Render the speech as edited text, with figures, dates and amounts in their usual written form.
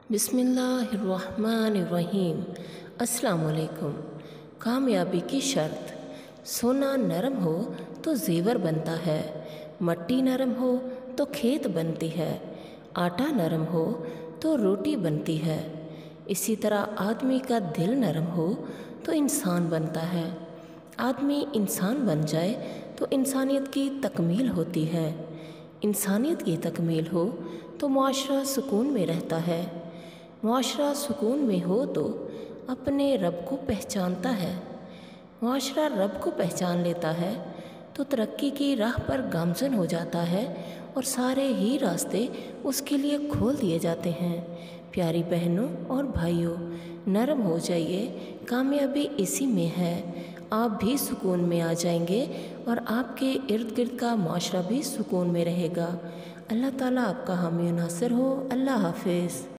बिस्मिल्लाहिर्रहमानिर्रहीम। अस्सलाम वालेकुम। कामयाबी की शर्त। सोना नरम हो तो ज़ेवर बनता है, मट्टी नरम हो तो खेत बनती है, आटा नरम हो तो रोटी बनती है। इसी तरह आदमी का दिल नरम हो तो इंसान बनता है। आदमी इंसान बन जाए तो इंसानियत की तकमील होती है। इंसानियत की तकमील हो तो मुआशरा सुकून में रहता है। मुआशरा सुकून में हो तो अपने रब को पहचानता है। मुआशरा रब को पहचान लेता है तो तरक्की की राह पर गामज़न हो जाता है और सारे ही रास्ते उसके लिए खोल दिए जाते हैं। प्यारी बहनों और भाइयों, नरम हो जाइए, कामयाबी इसी में है। आप भी सुकून में आ जाएंगे और आपके इर्द गिर्द का मुआशरा भी सुकून में रहेगा। अल्लाह ताला आपका हामी नासिर हो। अल्लाह हाफिज़।